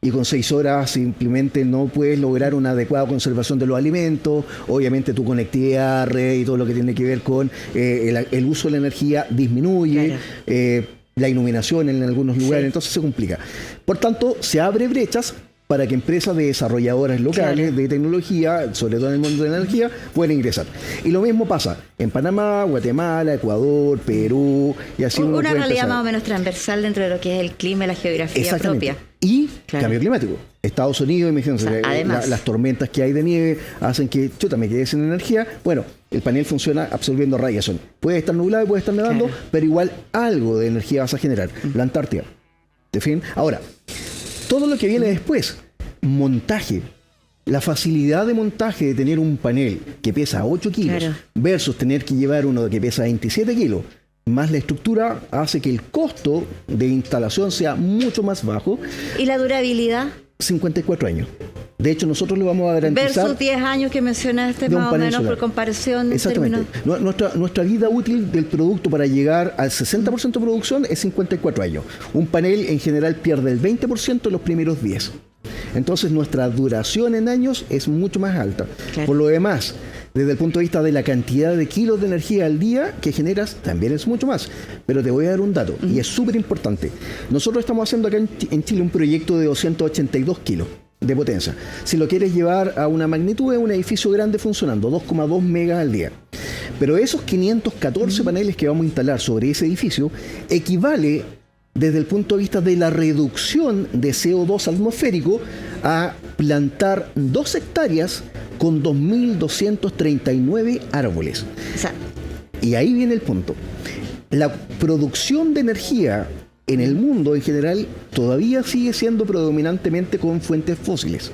y con 6 horas simplemente no puedes lograr una adecuada conservación de los alimentos. Obviamente tu conectividad a red y todo lo que tiene que ver con el uso de la energía disminuye. Claro. La iluminación en algunos lugares, sí. Entonces se complica. Por tanto, se abre brechas para que empresas de desarrolladoras locales, claro, de tecnología, sobre todo en el mundo de la energía, puedan ingresar. Y lo mismo pasa en Panamá, Guatemala, Ecuador, Perú, y así uno una puede realidad empezar. más o menos transversal dentro de lo que es el clima y la geografía propia. Y claro, cambio climático. Estados Unidos, imagínense, o sea, las tormentas que hay de nieve hacen que chuta, me quede sin energía. Bueno, el panel funciona absorbiendo radiación. Puede estar nublado, puede estar nevando, claro, pero igual algo de energía vas a generar. La Antártida. ¿De fin? Ahora, todo lo que viene después, montaje. La facilidad de montaje de tener un panel que pesa 8 kilos, claro, versus tener que llevar uno que pesa 27 kilos, más la estructura, hace que el costo de instalación sea mucho más bajo. ¿Y la durabilidad? 54 años. De hecho, nosotros le vamos a garantizar... Versus 10 años que mencionaste, más o menos, por comparación. Exactamente. Nuestra vida útil del producto para llegar al 60% de producción es 54 años. Un panel en general pierde el 20% en los primeros 10. Entonces, nuestra duración en años es mucho más alta. Claro. Por lo demás, desde el punto de vista de la cantidad de kilos de energía al día que generas, también es mucho más. Pero te voy a dar un dato, y es súper importante. Nosotros estamos haciendo acá en Chile un proyecto de 282 kilos de potencia. Si lo quieres llevar a una magnitud, es un edificio grande funcionando, 2,2 megas al día. Pero esos 514 paneles que vamos a instalar sobre ese edificio equivale, desde el punto de vista de la reducción de CO2 atmosférico, a plantar 2 hectáreas con 2.239 árboles. Y ahí viene el punto. La producción de energía en el mundo en general todavía sigue siendo predominantemente con fuentes fósiles.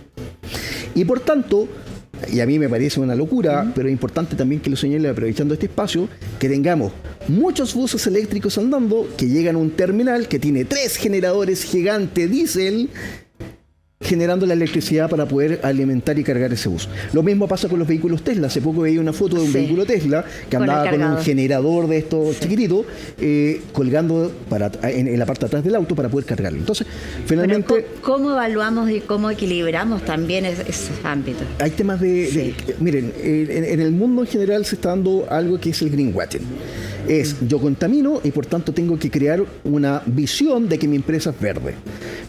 Y por tanto, y a mí me parece una locura, pero es importante también que lo señale aprovechando este espacio, que tengamos muchos buses eléctricos andando que llegan a un terminal que tiene 3 generadores gigantes diésel generando la electricidad para poder alimentar y cargar ese bus. Lo mismo pasa con los vehículos Tesla. Hace poco veía una foto de un vehículo Tesla que andaba con un generador de estos chiquititos colgando en la parte de atrás del auto para poder cargarlo. Entonces, finalmente... Pero, ¿cómo evaluamos y cómo equilibramos también esos ámbitos? Hay temas miren, en el mundo en general se está dando algo que es el greenwashing. Yo contamino y por tanto tengo que crear una visión de que mi empresa es verde.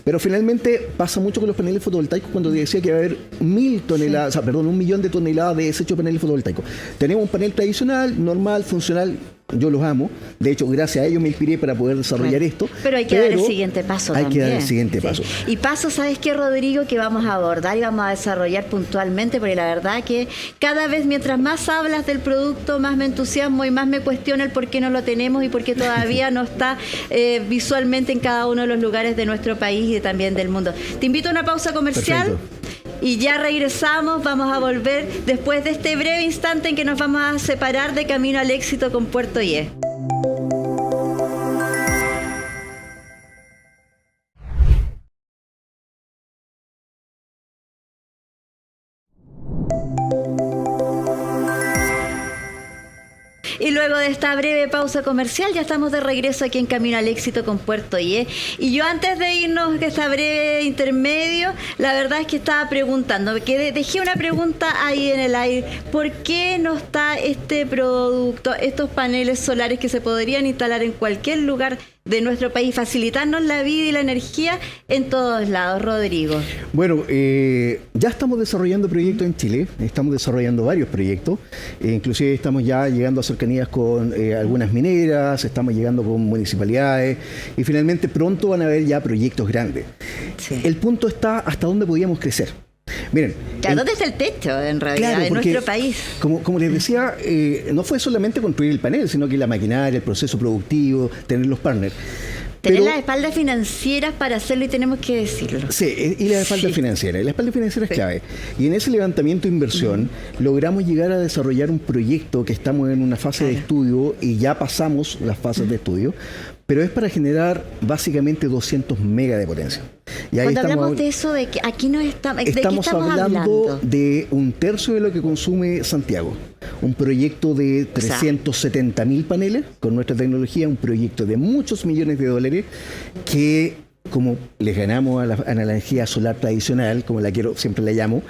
Pero finalmente pasa mucho con los paneles fotovoltaicos cuando decía que va a haber 1 millón de toneladas de desecho de paneles fotovoltaicos. Tenemos un panel tradicional, normal, funcional. Yo los amo. De hecho, gracias a ellos me inspiré para poder desarrollar esto. Pero hay que dar el siguiente paso también. Hay que dar el siguiente paso. Y paso, ¿sabes qué, Rodrigo? Que vamos a abordar y vamos a desarrollar puntualmente, porque la verdad que cada vez mientras más hablas del producto, más me entusiasmo y más me cuestiono el por qué no lo tenemos y por qué todavía no está visualmente en cada uno de los lugares de nuestro país y también del mundo. Te invito a una pausa comercial. Perfecto. Y ya regresamos, vamos a volver después de este breve instante en que nos vamos a separar de Camino al Éxito con Puerto IE. Y luego de esta breve pausa comercial ya estamos de regreso aquí en Camino al Éxito con Puerto IE. Y yo antes de irnos a esta breve intermedio, la verdad es que estaba preguntando, que dejé una pregunta ahí en el aire. ¿Por qué no está este producto, estos paneles solares que se podrían instalar en cualquier lugar de nuestro país, facilitarnos la vida y la energía en todos lados, Rodrigo? Bueno, ya estamos desarrollando proyectos en Chile, estamos desarrollando varios proyectos, inclusive estamos ya llegando a cercanías con algunas mineras, estamos llegando con municipalidades y finalmente pronto van a haber ya proyectos grandes. Sí. El punto está hasta dónde podíamos crecer. Miren, ¿dónde está el techo en realidad de nuestro país? Como les decía, no fue solamente construir el panel, sino que la maquinaria, el proceso productivo, tener los partners. Tener las espaldas financieras para hacerlo y tenemos que decirlo. Sí, y la espalda financiera. Y la espalda financiera es clave. Y en ese levantamiento de inversión logramos llegar a desarrollar un proyecto que estamos en una fase de estudio y ya pasamos las fases de estudio, pero es para generar básicamente 200 megas de potencia. Y ahí cuando hablamos de eso, de que aquí no estamos hablando de 1/3 de lo que consume Santiago. Un proyecto de 370.000 paneles con nuestra tecnología, un proyecto de muchos millones de dólares que como les ganamos a la energía solar tradicional, como siempre la llamo,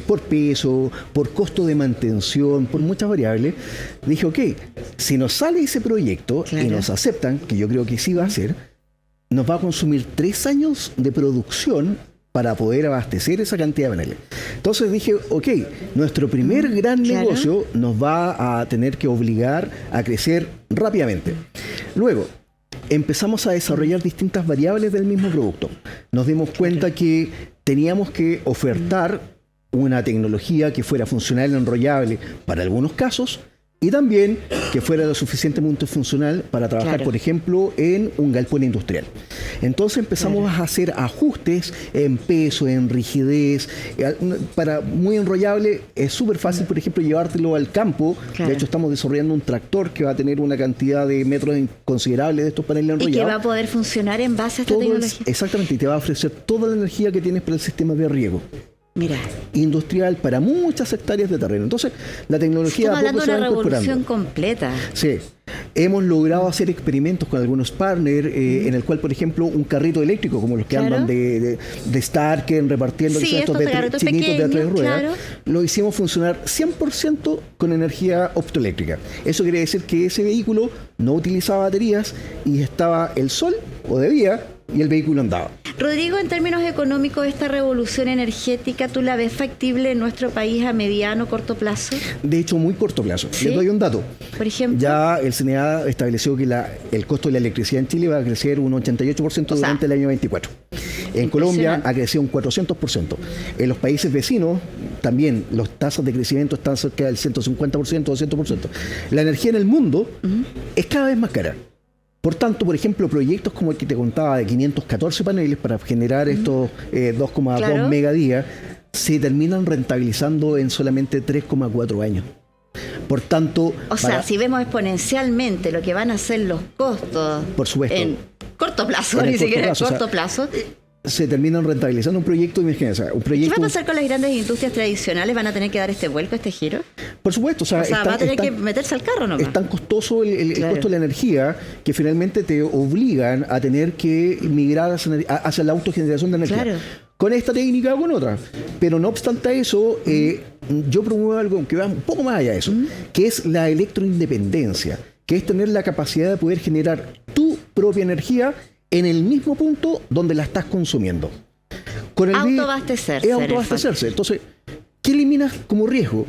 por peso, por costo de mantención, por muchas variables, dije, ok, si nos sale ese proyecto y nos aceptan, que yo creo que sí va a ser, nos va a consumir 3 años de producción para poder abastecer esa cantidad de paneles. Entonces dije, ok, nuestro primer gran negocio nos va a tener que obligar a crecer rápidamente. Luego, empezamos a desarrollar distintas variables del mismo producto. Nos dimos cuenta que teníamos que ofertar una tecnología que fuera funcional, enrollable para algunos casos, y también que fuera lo suficientemente funcional para trabajar, por ejemplo, en un galpón industrial. Entonces empezamos a hacer ajustes en peso, en rigidez. Para muy enrollable es súper fácil, por ejemplo, llevártelo al campo. De hecho, estamos desarrollando un tractor que va a tener una cantidad de metros considerable de estos paneles enrollados. Y que va a poder funcionar en base a esta tecnología. Exactamente, y te va a ofrecer toda la energía que tienes para el sistema de riego. Mira, industrial para muchas hectáreas de terreno. Entonces, la tecnología estamos hablando de una incorporando. revolución completa. Sí. Hemos logrado hacer experimentos con algunos partners, en el cual, por ejemplo, un carrito eléctrico, como los que andan de Starken, repartiendo estos chinitos de 3 ruedas, lo hicimos funcionar 100% con energía optoeléctrica. Eso quiere decir que ese vehículo no utilizaba baterías y estaba el sol o de día y el vehículo andaba. Rodrigo, en términos económicos, ¿esta revolución energética tú la ves factible en nuestro país a mediano, corto plazo? De hecho, muy corto plazo. ¿Sí? Les doy un dato. Por ejemplo, ya el CNA estableció que el costo de la electricidad en Chile va a crecer un 88% durante el año 24. En Colombia ha crecido un 400%. En los países vecinos también las tasas de crecimiento están cerca del 150%, 200%. La energía en el mundo es cada vez más cara. Por tanto, por ejemplo, proyectos como el que te contaba de 514 paneles para generar estos 2,2 megadías se terminan rentabilizando en solamente 3,4 años. Por tanto... O sea, si vemos exponencialmente lo que van a ser los costos... Por supuesto. En corto plazo, ni siquiera en corto plazo... Se terminan rentabilizando un proyecto, imagínense, un proyecto... ¿Qué va a pasar con las grandes industrias tradicionales? ¿Van a tener que dar este vuelco, este giro? Por supuesto, va a tener que meterse al carro, ¿no? Es tan costoso el costo de la energía que finalmente te obligan a tener que migrar hacia la autogeneración de energía. Con esta técnica o con otra. Pero no obstante eso, yo promuevo algo que va un poco más allá de eso, que es la electroindependencia, que es tener la capacidad de poder generar tu propia energía en el mismo punto donde la estás consumiendo. Autoabastecerse. Es autoabastecerse. Entonces, ¿qué eliminas como riesgo?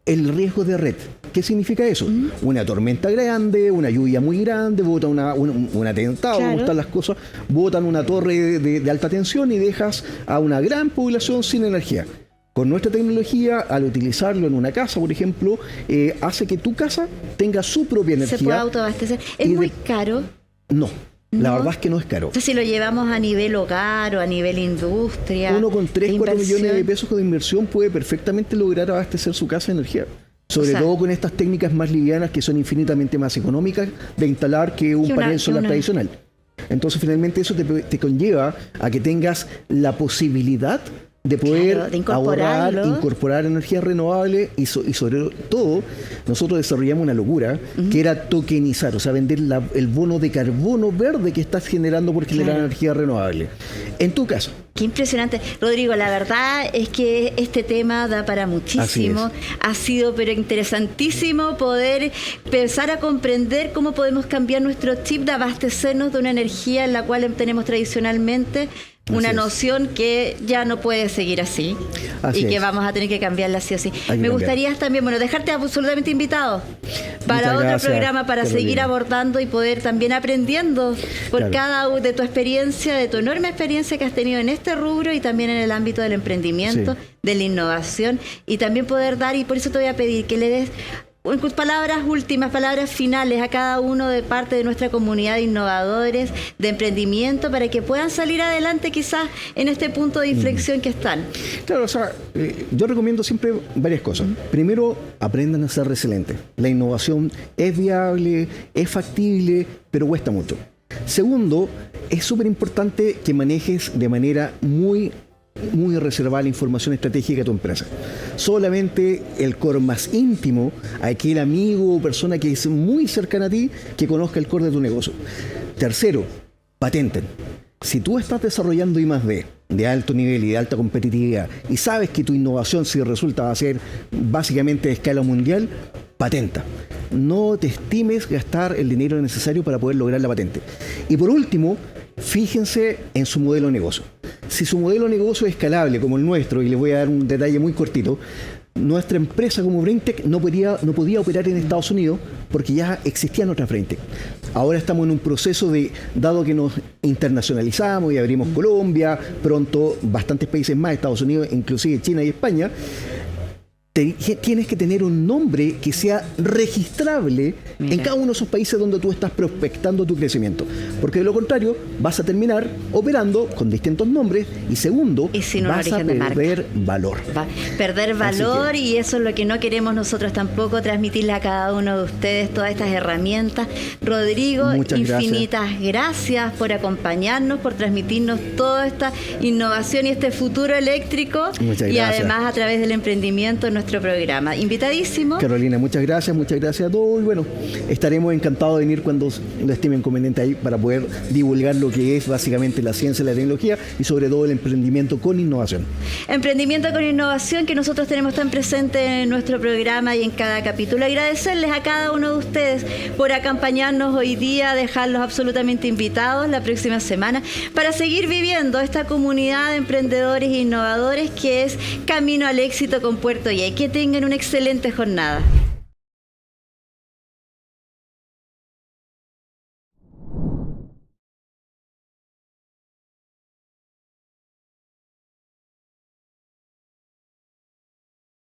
El riesgo de red. ¿Qué significa eso? Una tormenta grande, una lluvia muy grande, bota un atentado, como están las cosas, botan una torre de alta tensión y dejas a una gran población sin energía. Con nuestra tecnología, al utilizarlo en una casa, por ejemplo, hace que tu casa tenga su propia energía. Se puede autoabastecer. ¿Es muy caro? No. La verdad es que no es caro. Entonces, si lo llevamos a nivel hogar o a nivel industria... Uno con 3-4 millones de pesos de inversión puede perfectamente lograr abastecer su casa de energía. Sobre todo con estas técnicas más livianas que son infinitamente más económicas de instalar que un panel solar tradicional. Entonces, finalmente eso te conlleva a que tengas la posibilidad de poder incorporar energías renovables y sobre todo nosotros desarrollamos una locura que era tokenizar, o sea, vender el bono de carbono verde que estás generando por generar energía renovable. En tu caso. Qué impresionante. Rodrigo, la verdad es que este tema da para muchísimo. Ha sido pero interesantísimo poder empezar a comprender cómo podemos cambiar nuestro chip de abastecernos de una energía en la cual tenemos tradicionalmente una noción que ya no puede seguir así y que vamos a tener que cambiarla sí o sí. Me gustaría también, dejarte absolutamente invitado para otro programa, para seguir abordando y poder también aprendiendo por cada de tu experiencia, de tu enorme experiencia que has tenido en este rubro y también en el ámbito del emprendimiento, de la innovación y también poder dar, y por eso te voy a pedir que le des palabras últimas, palabras finales a cada uno de parte de nuestra comunidad de innovadores, de emprendimiento, para que puedan salir adelante quizás en este punto de inflexión que están. Claro, o sea, yo recomiendo siempre varias cosas. Primero, aprendan a ser resilientes. La innovación es viable, es factible, pero cuesta mucho. Segundo, es súper importante que manejes de manera muy reservada la información estratégica de tu empresa. Solamente el core más íntimo, aquel amigo o persona que es muy cercana a ti, que conozca el core de tu negocio. Tercero, patenten. si tú estás desarrollando I+D de alto nivel y de alta competitividad y sabes que tu innovación, si resulta, va a ser básicamente de escala mundial, patenta. No te estimes gastar el dinero necesario para poder lograr la patente. Y por último, fíjense en su modelo de negocio. Si su modelo de negocio es escalable como el nuestro, y les voy a dar un detalle muy cortito, nuestra empresa como BrainTech no podía operar en Estados Unidos porque ya existían otras BrainTech. Ahora estamos en un proceso de, dado que nos internacionalizamos y abrimos Colombia, pronto bastantes países más, Estados Unidos, inclusive China y España, tienes que tener un nombre que sea registrable en cada uno de esos países donde tú estás prospectando tu crecimiento. Porque de lo contrario, vas a terminar operando con distintos nombres y segundo, vas a perder valor. Perder valor y eso es lo que no queremos nosotros tampoco, transmitirle a cada uno de ustedes todas estas herramientas. Rodrigo, infinitas gracias por acompañarnos, por transmitirnos toda esta innovación y este futuro eléctrico. Y además a través del emprendimiento en nuestro programa. Invitadísimo. Carolina, muchas gracias a todos y bueno, estaremos encantados de venir cuando lo estimen conveniente ahí para poder divulgar lo que es básicamente la ciencia y la tecnología y sobre todo el emprendimiento con innovación. Emprendimiento con innovación que nosotros tenemos tan presente en nuestro programa y en cada capítulo. Agradecerles a cada uno de ustedes por acompañarnos hoy día, dejarlos absolutamente invitados la próxima semana para seguir viviendo esta comunidad de emprendedores e innovadores que es Camino al Éxito con Puerto IE. Que tengan una excelente jornada.